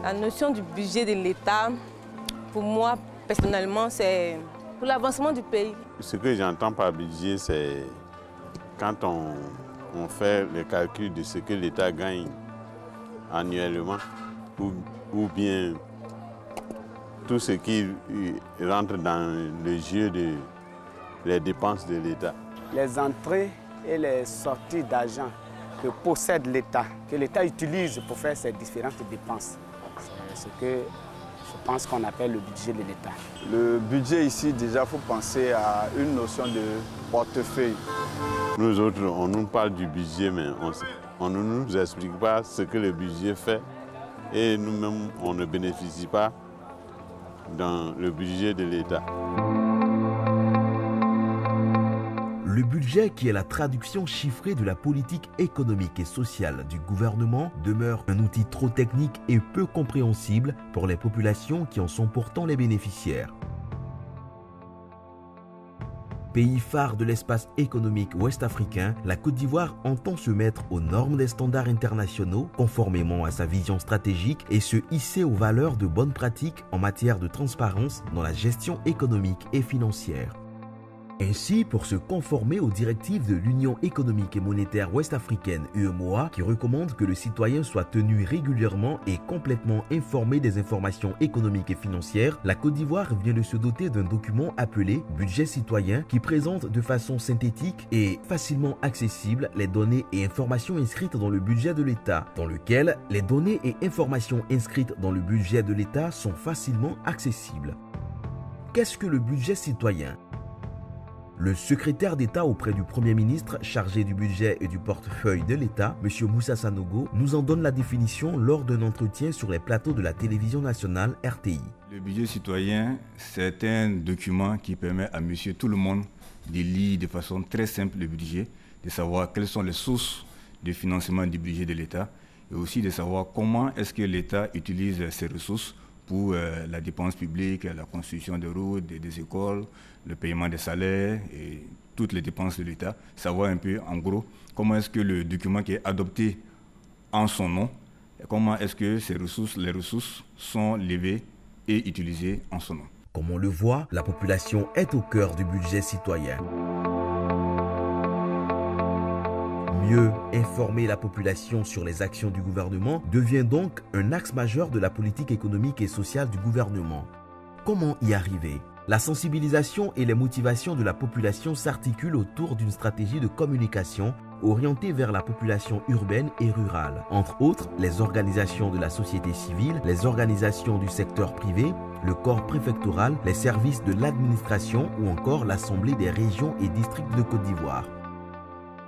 La notion du budget de l'État, pour moi, personnellement, c'est pour l'avancement du pays. Ce que j'entends par budget, c'est quand on fait le calcul de ce que l'État gagne annuellement ou bien tout ce qui rentre dans le jeu des dépenses de l'État. Les entrées et les sorties d'argent que possède l'État, que l'État utilise pour faire ses différentes dépenses. C'est ce que je pense qu'on appelle le budget de l'État. Le budget ici, déjà, il faut penser à une notion de portefeuille. Nous autres, on nous parle du budget, mais on ne nous explique pas ce que le budget fait. Et nous-mêmes, on ne bénéficie pas dans le budget de l'État. Le budget, qui est la traduction chiffrée de la politique économique et sociale du gouvernement, demeure un outil trop technique et peu compréhensible pour les populations qui en sont pourtant les bénéficiaires. Pays phare de l'espace économique ouest-africain, la Côte d'Ivoire entend se mettre aux normes des standards internationaux conformément à sa vision stratégique et se hisser aux valeurs de bonnes pratiques en matière de transparence dans la gestion économique et financière. Ainsi, pour se conformer aux directives de l'Union économique et monétaire ouest-africaine UEMOA, qui recommande que le citoyen soit tenu régulièrement et complètement informé des informations économiques et financières, la Côte d'Ivoire vient de se doter d'un document appelé Budget citoyen qui présente de façon synthétique et facilement accessible les données et informations inscrites dans le budget de l'État, dans lequel les données et informations inscrites dans le budget de l'État sont facilement accessibles. Qu'est-ce que le budget citoyen ? Le secrétaire d'État auprès du Premier ministre chargé du budget et du portefeuille de l'État, M. Moussa Sanogo, nous en donne la définition lors d'un entretien sur les plateaux de la télévision nationale RTI. Le budget citoyen, c'est un document qui permet à monsieur tout le monde de lire de façon très simple le budget, de savoir quelles sont les sources de financement du budget de l'État et aussi de savoir comment est-ce que l'État utilise ses ressources pour la dépense publique, la construction de routes, des écoles, le paiement des salaires et toutes les dépenses de l'État. Savoir un peu, en gros, comment est-ce que le document qui est adopté en son nom, comment est-ce que les ressources sont levées et utilisées en son nom. Comme on le voit, la population est au cœur du budget citoyen. Mieux informer la population sur les actions du gouvernement devient donc un axe majeur de la politique économique et sociale du gouvernement. Comment y arriver ? La sensibilisation et les motivations de la population s'articulent autour d'une stratégie de communication orientée vers la population urbaine et rurale. Entre autres, les organisations de la société civile, les organisations du secteur privé, le corps préfectoral, les services de l'administration ou encore l'Assemblée des régions et districts de Côte d'Ivoire.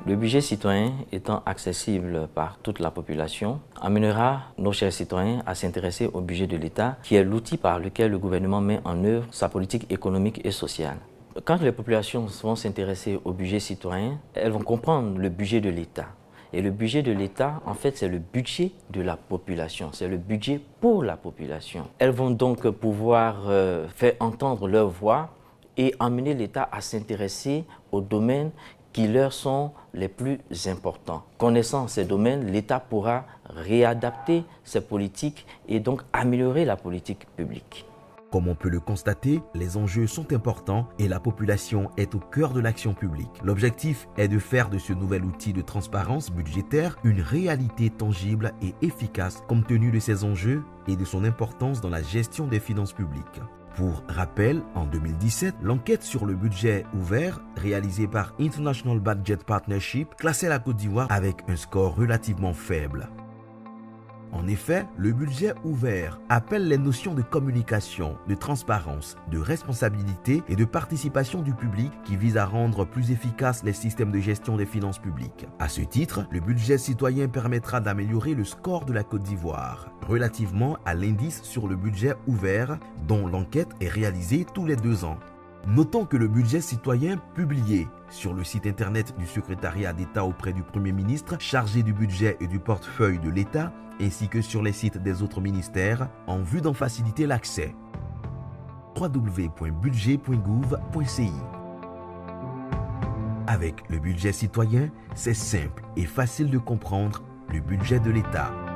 Le budget citoyen étant accessible par toute la population, amènera nos chers citoyens à s'intéresser au budget de l'État, qui est l'outil par lequel le gouvernement met en œuvre sa politique économique et sociale. Quand les populations vont s'intéresser au budget citoyen, elles vont comprendre le budget de l'État. Et le budget de l'État, en fait, c'est le budget de la population, c'est le budget pour la population. Elles vont donc pouvoir faire entendre leur voix et amener l'État à s'intéresser aux domaines qui leur sont les plus importants. Connaissant ces domaines, l'État pourra réadapter ses politiques et donc améliorer la politique publique. Comme on peut le constater, les enjeux sont importants et la population est au cœur de l'action publique. L'objectif est de faire de ce nouvel outil de transparence budgétaire une réalité tangible et efficace compte tenu de ses enjeux et de son importance dans la gestion des finances publiques. Pour rappel, en 2017, l'enquête sur le budget ouvert, réalisée par International Budget Partnership, classait la Côte d'Ivoire avec un score relativement faible. En effet, le budget ouvert appelle les notions de communication, de transparence, de responsabilité et de participation du public qui visent à rendre plus efficaces les systèmes de gestion des finances publiques. À ce titre, le budget citoyen permettra d'améliorer le score de la Côte d'Ivoire relativement à l'indice sur le budget ouvert dont l'enquête est réalisée tous les 2 ans. Notons que le budget citoyen publié sur le site internet du secrétariat d'État auprès du Premier ministre chargé du budget et du portefeuille de l'État ainsi que sur les sites des autres ministères en vue d'en faciliter l'accès. www.budget.gouv.ci Avec le budget citoyen, c'est simple et facile de comprendre le budget de l'État.